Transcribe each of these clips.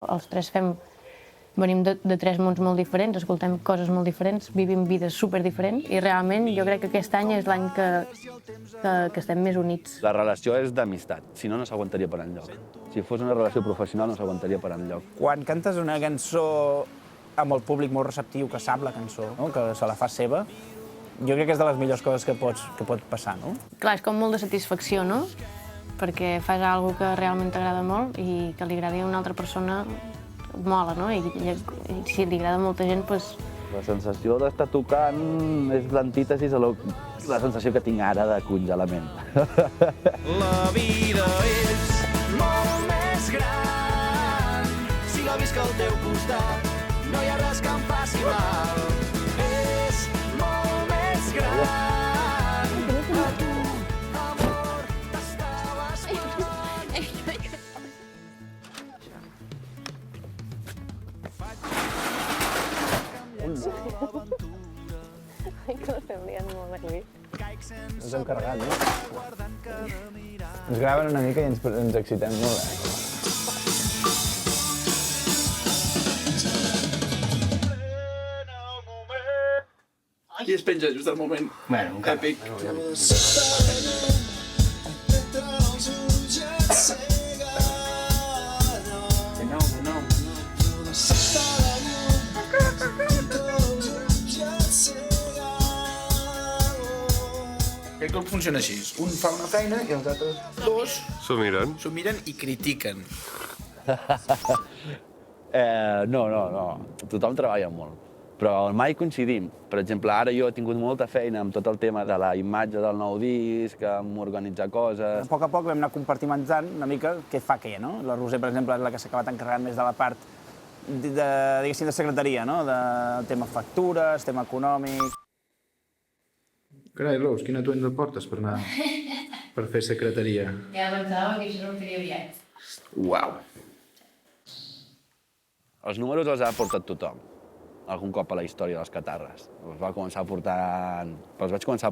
Els tres venim de tres mons molt diferents, escoltem coses molt diferents, vivim vides superdiferents i realment jo crec que aquest any és l'any que estem més units. La relació és d'amistat, si no, no s'aguantaria per enlloc. Si fos una relació professional no s'aguantaria per enlloc. Quan cantes una cançó amb el públic molt receptiu, que sap la cançó, no? Que se la fa seva, jo crec que és de les millors coses que pot passar, no? Clar, és com molt de satisfacció, no? Perquè fas alguna que realment t'agrada molt i que li agradi a una altra persona mola, no? I si li agrada a molta gent, doncs... La sensació d'estar tocant és l'antítesis a la sensació que tinc ara de congelament. La vida és molt més gran si la visc al teu costat. No hi ha res que em faci mal. És molt més gran. A tu, amor, t'estava esperant. Ai, que l'estem liant molt aquí. Ens hem carregat, no? Ens graven una mica i ens excitem molt, I es penja just al moment èpic. Aquest grup funciona així. Un fa una feina i els altres dos s'ho miren i critiquen. No. Tothom treballa molt. Però mai coincidim. Per exemple, ara jo he tingut molta feina amb tot el tema de la imatge del nou disc, amb organitzar coses... A poc vam anar compartimentant una mica què fa què, no? La Roser, per exemple, és la que s'ha acabat encarregant més de la part de secretaria, no? Del tema factures, tema econòmic... Carai, Rose, quin atuendo et portes per anar per fer secretaria? Ja pensava que això no ho faria aviat. Uau! Els números els ha portat tothom, algun cop a la història de les Catarres. Els vaig començar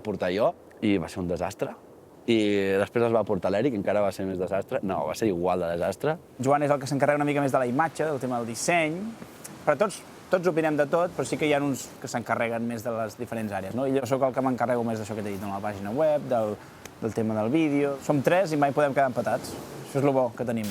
a portar jo i va ser un desastre. I després els va portar l'Eric, que encara va ser més desastre. No, va ser igual de desastre. Joan és el que s'encarrega una mica més de la imatge, del tema del disseny, però tots opinem de tot, però sí que hi ha uns que s'encarreguen més de les diferents àrees, no? I jo sóc el que m'encarrego més d'això que t'he dit, de la pàgina web, del tema del vídeo... Som tres i mai podem quedar empatats. Això és el bo que tenim.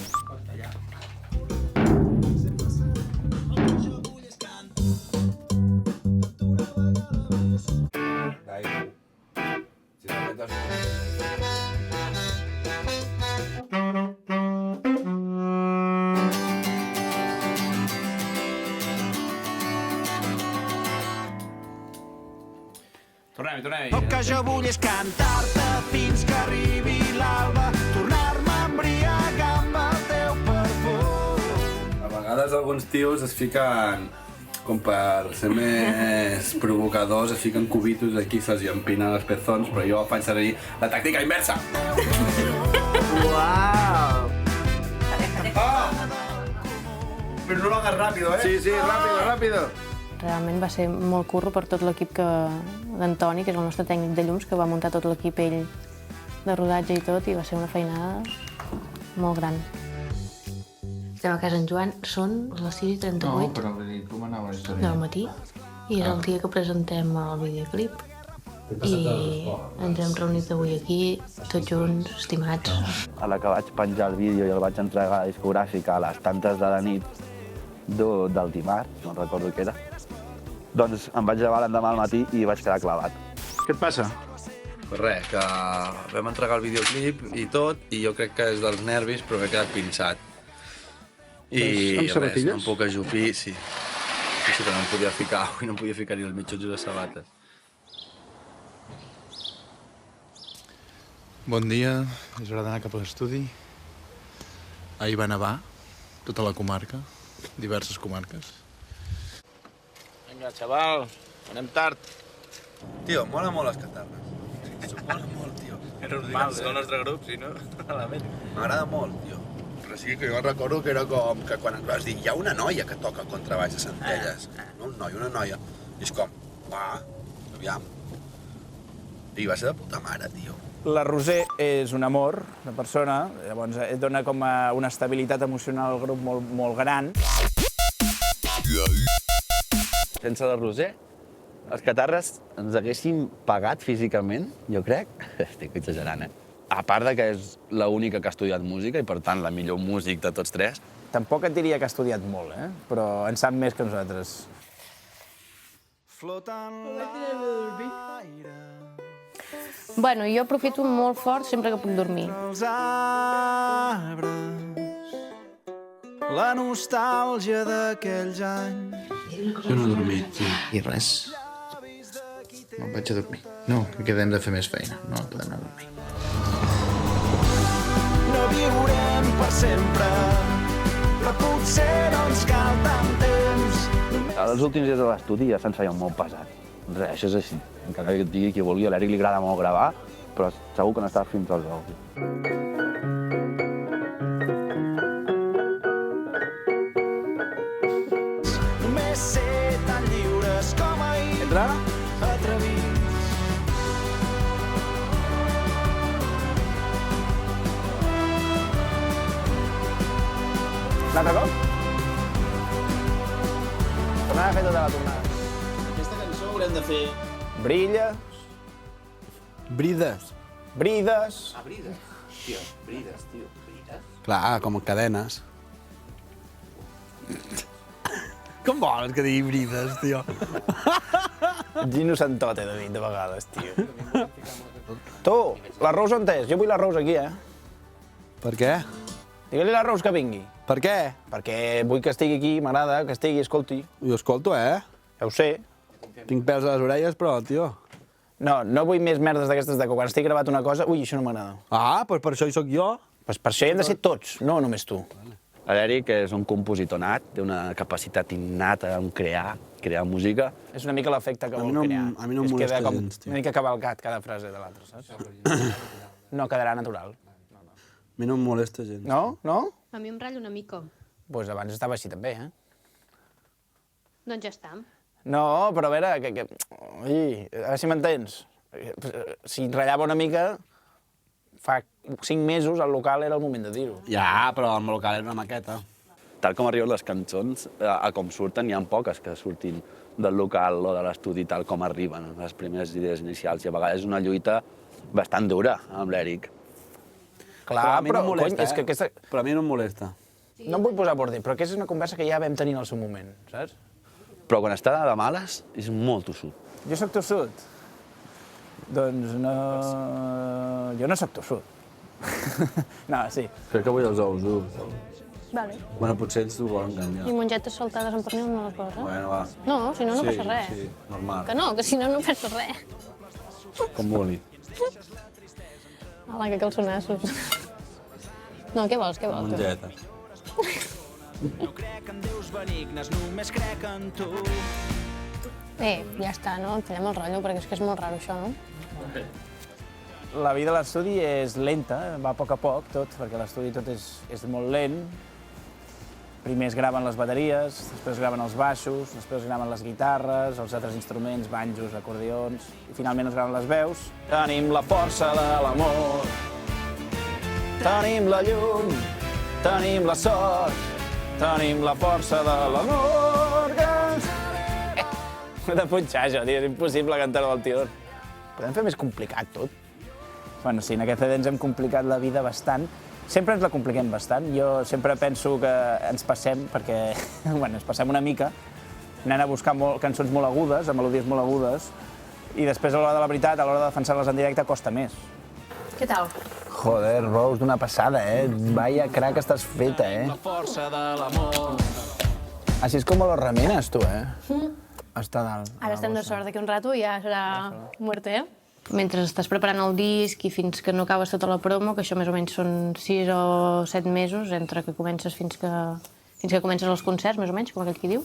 Tornem-hi. El que jo vull és cantar-te fins que arribi l'alba, tornar-me a embriagar amb el teu perfum. A vegades alguns tios es fiquen, com per ser més provocadors, es fiquen cubitos aquí, se'ls empinen els pezons, però jo faig servir la tàctica inversa. Uau! Però no lo hagas rápido, Sí, rápido. Realment va ser molt curro per tot l'equip d'Antoni, que és el nostre tècnic de llums, que va muntar tot l'equip ell de rodatge i tot, i va ser una feinada molt gran. Estem a casa en Joan, són les 6:38 No, però vull dir, com anava la història? del matí i és el dia que presentem el videoclip. I ens hem reunit avui aquí, tots junts, estimats. A la que vaig penjar el vídeo i el vaig entregar a la discogràfica a les tantes de la nit del dimarts, no recordo què era, doncs em vaig llevar l'endemà al matí i vaig quedar clavat. Què et passa? Pues res, que vam entregar el videoclip i tot, i jo crec que és dels nervis, però m'he quedat pinçat. I Amb res, sabatilles? no em puc ajupir, sí. Sí, que no em podia ficar, avui no em podia ficar ni els mitjons i les sabates. Bon dia, és hora d'anar cap a l'estudi. Ahir va nevar, tota la comarca, diverses comarques. Vinga, xaval, anem tard. Tio, mola molt les Catarres. S'ho mola molt, tio. Normal, és el nostre grup, si no, malament. M'agrada molt, tio. Però sí que jo recordo que era com que quan ens vas dir hi ha una noia que toca contrabaix a Centelles. No un noi, una noia. I és com, va, aviam. I va ser de puta mare, tio. La Roser és un amor de persona, llavors dona com una estabilitat emocional al grup molt gran. Sense la Roser, els Catarres ens haguessin pagat físicament, jo crec. Estic exagerant, A part de que és l'única que ha estudiat música i, per tant, la millor músic de tots tres. Tampoc et diria que ha estudiat molt, però en sap més que nosaltres. Flotant l'aire Bueno, jo aprofito molt fort sempre que puc dormir. els arbres, la nostàlgia d'aquells anys. Jo no he dormit, sí. I res. No, vaig a dormir. No, que hem de fer més feina. No, podem anar a dormir. No viurem per sempre, però potser no ens cal tant temps. Els últims dies de l'estudi ja se'ns feia molt pesat. Res, això és així. Encara que et digui qui vulgui, a l'Eric li agrada molt gravar, però segur que no està fins als ous. Només ser tan lliures com ahir. Entra? Atrevits. Un altre cop? Tornada a fer tota la tornada. Aquesta cançó haurem de fer... Brilles, Brides. brides... Brides, tio, brides. Clar, com cadenes. Com vols que digui brides, tio? Ets innocentote, David, de vegades, tio. Tu, la Rose on és? Jo vull la Rose aquí, Per què? Digue-li a la Rose que vingui. Per què? Perquè vull que estigui aquí, m'agrada, que estigui, escolti. Jo escolto, Ja ho sé. Tinc pèls a les orelles, però, tio... No vull més merdes d'aquestes de que quan estic gravat una cosa... Ui, això no m'agrada. Ah, doncs per això hi sóc jo. Pues per això hi hem de ser tots, no només tu. L'Eric és un compositor nat, té una capacitat innata en crear música. És una mica l'efecte que A vol mi no em- crear. a mi no em Es molesta queda com gens, tio. una mica cavalcat cada frase de l'altra, saps? No quedarà natural. A mi no em molesta gens. No? No? A mi em ratlla una mica. Doncs pues abans estava així també, Doncs ja està. No, però a veure, Ui, a veure si m'entens. Si ratllava una mica, fa 5 mesos al local era el moment de dir-ho. Ja, però el meu local era una maqueta. Tal com arriben les cançons, a com surten, hi ha poques que surtin del local o de l'estudi tal com arriben, les primeres idees inicials. I a vegades és una lluita bastant dura amb l'Eric. Clar, a mi no em molesta, és que aquesta... Però a mi no em molesta. No em vull posar por dir, però aquesta és una conversa que ja vam tenir en el seu moment, saps? Però quan està de males, és molt tossut. Jo sóc tossut? Doncs no... Jo no sóc tossut. No, sí. Crec que vull els ous durs. Vale. Bueno, potser ells t'ho volen I canviar. mongetes saltades amb pernil no les vols, Bueno, va. No, si no, no passa res. Sí, normal. Que no, que si no, no passa res. Com vulgui. Hola, que calçonassos. No, què vols, què vols? Mongetes. No crec en déus benignes, només crec en tu. Ja està, no? Tallem el rotllo, perquè és que és molt raro, això, no? La vida a l'estudi és lenta, va a poc, tot, perquè l'estudi tot és molt lent. Primer es graven les bateries, després es graven els baixos, després es graven les guitarres, els altres instruments, banjos, acordions, i finalment es graven les veus. Tenim la força de l'amor, tenim la llum, tenim la sort, tenim la força de l'amor. M'he de punxar, això, tio, és impossible cantar-ho del tirón. Podem fer més complicat, tot? Bueno, sí, en aquest CD ens hem complicat la vida bastant. Sempre ens la compliquem bastant. Jo sempre penso que ens passem, perquè bueno, ens passem una mica, anant a buscar cançons molt agudes, amb melodies molt agudes, i després, a l'hora de la veritat, a l'hora de defensar-les en directe, costa més. Què tal? Joder, Rose, d'una passada, Vaya crack estàs feta, La força de l'amor. Així és com los remenes, tu, Està dalt. Ara estem de sort, d'aquí un rato ja serà muerte, Mentre estàs preparant el disc i fins que no acabes tota la promo, que això més o menys són 6 o 7 mesos, entre que comences fins que comences els concerts, més o menys, com aquell qui diu,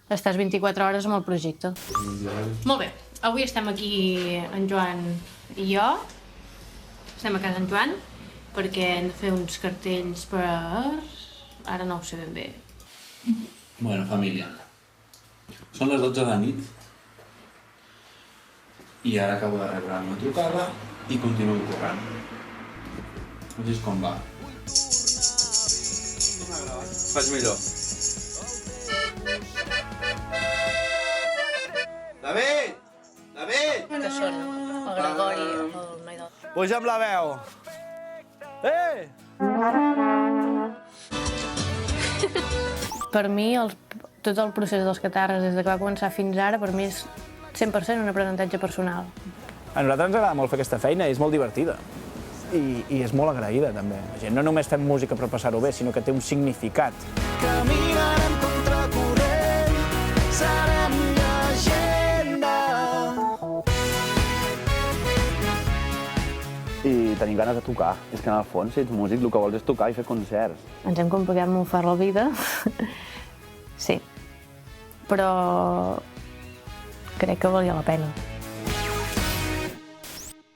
estàs 24 hores amb el projecte. Molt bé, avui estem aquí en Joan i jo, estem a casa en Joan, perquè hem de fer uns cartells per... Ara no ho sé ben bé. Bueno, família, són les 12 de la nit I ara acabo de rebre una trucada i continuo corrent. Així és com va. Faig millor. David! David! Que són el Gregori, el noi del... Puja amb la veu. Per mi, tot el procés dels catarres, des que va començar fins ara, per mi és 100% un aprenentatge personal. A nosaltres ens agrada molt fer aquesta feina i és molt divertida. I és molt agraïda, també. La gent no només fem música per passar-ho bé, sinó que té un significat. Caminarem contra corrent, serem llegenda. I tenim ganes de tocar. És que en el fons, si ets músic, el que vols és tocar i fer concerts. Ens hem complicat molt fort la vida, sí, però crec que valia la pena.